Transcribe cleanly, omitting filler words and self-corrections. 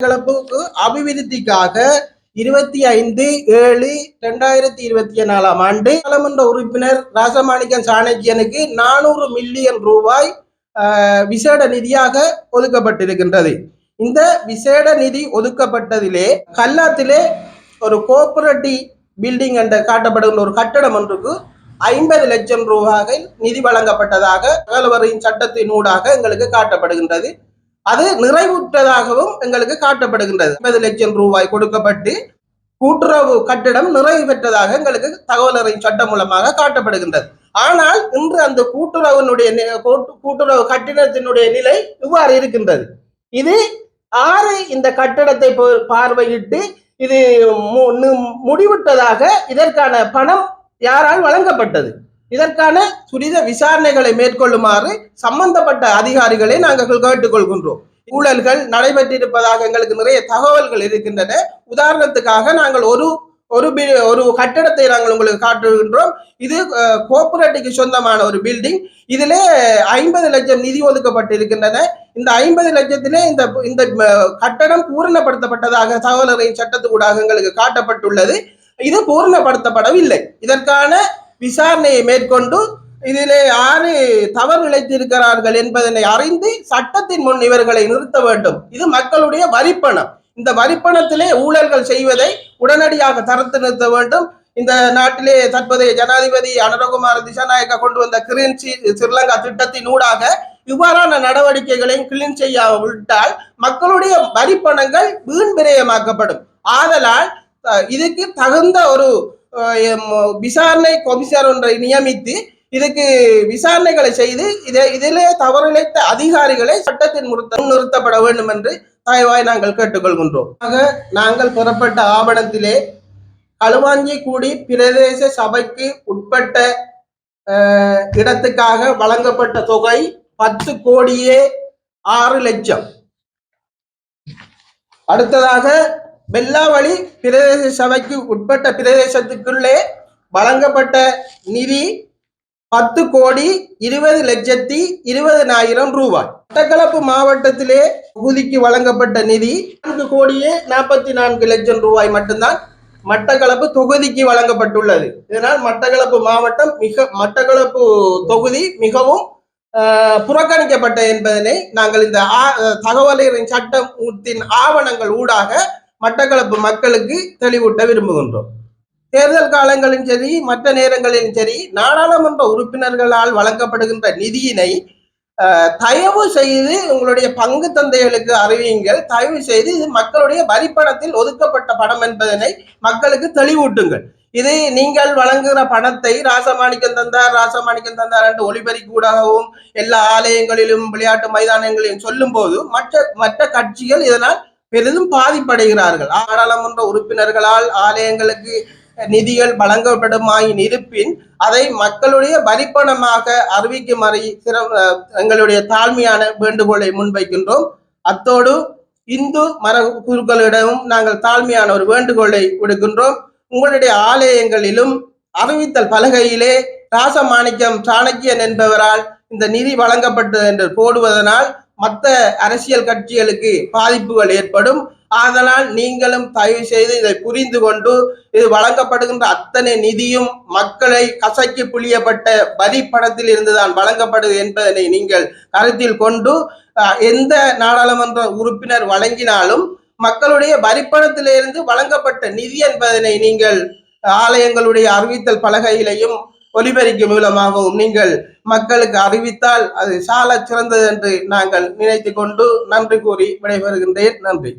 கிளப்புக்கு அபிவிருத்திக்காக 25/7/2024 நாடாளுமன்ற உறுப்பினர் ராசமாணிக்கம் சாணக்கியனுக்கு 400 மில்லியன் ரூபாய் விசேட நிதியாக ஒதுக்கப்பட்டிருக்கின்றது. இந்த விசேட நிதி ஒதுக்கப்பட்டதிலே கல்லாத்திலே ஒரு கோஆபரேட்டிவ் பில்டிங் என்ற காட்டப்படுகின்ற ஒரு கட்டடம் ஒன்றுக்கு 50 லட்சம் ரூபாய் நிதி வழங்கப்பட்டதாக தகவல் சட்டத்தின் ஊடாக எங்களுக்கு காட்டப்படுகின்றது. அது நிறைவுற்றதாகவும் எங்களுக்கு காட்டப்படுகின்றது. 50 லட்சம் ரூபாய் கொடுக்கப்பட்டு கூட்டுறவு கட்டிடம் நிறைவு பெற்றதாக எங்களுக்கு தகவல் அறியும் சட்டம் மூலமாக காட்டப்படுகின்றது. ஆனால் இன்று அந்த கூட்டுறவு கட்டிடத்தினுடைய நிலை இவ்வாறு இருக்கின்றது. இது இந்த கட்டடத்தை பார்வையிட்டு இது முடிவிட்டதாக இதற்கான பணம் யாரால் வழங்கப்பட்டது, இதற்கான துரித விசாரணைகளை மேற்கொள்ளுமாறு சம்பந்தப்பட்ட அதிகாரிகளை நாங்கள் கேட்டுக்கொள்கின்றோம். ஊழல்கள் நடைபெற்றிருப்பதாக எங்களுக்கு நிறைய தகவல்கள் இருக்கின்றன. உதாரணத்துக்காக நாங்கள் ஒரு கட்டடத்தை நாங்கள் உங்களுக்கு காட்டுகின்றோம். இது கோஆபரேட்டிவ்க்கு சொந்தமான ஒரு பில்டிங். இதிலே 50 லட்சம் நிதி ஒதுக்கப்பட்டிருக்கின்றன. இந்த 50 லட்சத்திலே இந்த கட்டடம் பூரணப்படுத்தப்பட்டதாக தகவல் அறியும் சட்டத்துக்கூடாக எங்களுக்கு காட்டப்பட்டுள்ளது. இது பூரணப்படுத்தப்படவில்லை. இதற்கான விசாரணையை மேற்கொண்டு இதிலே யாரு தவறு இழைத்திருக்கிறார்கள் என்பதனை அறிந்து சட்டத்தின் முன் இவர்களை நிறுத்த வேண்டும். இது மக்களுடைய வரிப்பணம். இந்த வரிப்பணத்திலே ஊழல்கள் செய்வதை உடனடியாக தடுத்து நிறுத்த வேண்டும். இந்த நாட்டிலே தற்போதைய ஜனாதிபதி அனுரகுமார திசாநாயக்கா கொண்டு வந்த கிளீன் ஸ்ரீலங்கா திட்டத்தின் ஊடாக இவ்வாறான நடவடிக்கைகளையும் கிளீன் செய்ய விட்டால் மக்களுடைய வரிப்பணங்கள் வீண் விரயமாக்கப்படும். ஆதலால் இதுக்கு தகுந்த ஒரு விசாரணை கமிஷனர் ஒன்றை நியமித்து இதுக்கு விசாரணைகளை செய்து இதிலே தவறிழைத்த அதிகாரிகளை சட்டத்தின் நிறுத்தப்பட வேண்டும் என்று தயவாய் நாங்கள் கேட்டுக்கொள்கின்றோம். நாங்கள் பெறப்பட்ட ஆவணத்திலே களுவாஞ்சிக்குடி பிரதேச சபைக்கு உட்பட்ட இடத்துக்காக வழங்கப்பட்ட தொகை 10,06,00,000. அடுத்ததாக வெள்ளாவளி பிரதேச சபைக்கு உட்பட்ட பிரதேசத்துக்குள்ளே வழங்கப்பட்ட நிதி 10,20,20,000 ரூபாய். மட்டக்களப்பு மாவட்டத்திலே தொகுதிக்கு வழங்கப்பட்ட நிதி 4,44,00,000 ரூபாய் மட்டும்தான் மட்டக்களப்பு தொகுதிக்கு வழங்கப்பட்டுள்ளது. இதனால் மட்டக்களப்பு தொகுதி மிகவும் புறக்கணிக்கப்பட்ட என்பதனை நாங்கள் இந்த தகவலின் சட்டத்தின் ஆவணங்கள் ஊடாக மட்டக்களப்பு மக்களுக்கு தெளிவூட்ட விரும்புகின்றோம். தேர்தல் காலங்களிலும் சரி மற்ற நேரங்களிலும் சரி நாடாளுமன்ற உறுப்பினர்களால் வழங்கப்படுகின்ற நிதியினை தயவு செய்து உங்களுடைய பங்கு தந்தைகளுக்கு அறிவியுங்கள். தயவு செய்து இது மக்களுடைய வரிப்பணத்தில் ஒதுக்கப்பட்ட பணம் என்பதனை மக்களுக்கு தெளிவூட்டுங்கள். இது நீங்கள் வழங்குகிற பணத்தை ராசமாணிக்கம் தந்தார் என்று ஒளிபரப்பூடாகவும் எல்லா ஆலயங்களிலும் விளையாட்டு மைதானங்களிலும் சொல்லும் போது மற்ற கட்சிகள் இதனால் பெரிதும் பாதிப்படைகிறார்கள். நாடாளுமன்ற உறுப்பினர்களால் ஆலயங்களுக்கு நிதிகள் வழங்கப்படுமாயின் இருப்பின் அதை மக்களுடைய வரிப்பணமாக அறிவிக்குமாறு எங்களுடைய தாழ்மையான வேண்டுகோளை முன்வைக்கின்றோம். அத்தோடு இந்து குருக்களிடமும் நாங்கள் தாழ்மையான ஒரு வேண்டுகோளை விடுக்கின்றோம். உங்களுடைய ஆலயங்களிலும் அறிவித்தல் பலகையிலே ராசமாணிக்கம் சாணக்கியன் என்பவரால் இந்த நிதி வழங்கப்பட்டது என்று போடுவதனால் மற்ற அரசியல் கட்சிகளுக்கு பாதிப்புகள் ஏற்படும். ஆதலால் நீங்களும் தயவு செய்து இதை புரிந்து கொண்டு இது வழங்கப்படுகின்ற அத்தனை நிதியும் மக்களை கசக்கி புளியப்பட்ட வரி பணத்தில் இருந்துதான் வழங்கப்படுது என்பதனை நீங்கள் கருத்தில் கொண்டு எந்த நாடாளுமன்ற உறுப்பினர் வழங்கினாலும் மக்களுடைய வரிப்பணத்திலிருந்து வழங்கப்பட்ட நிதி என்பதனை நீங்கள் ஆலயங்களுடைய அறிவித்தல் பலகையிலையும் ஒலிபரிக்கும் மூலமாகவும் நீங்கள் மக்களுக்கு அறிவித்தால் அது சால சிறந்தது என்று நாங்கள் நினைத்து கொண்டு நன்றி கூறி விடைபெறுகின்றேன். நன்றி.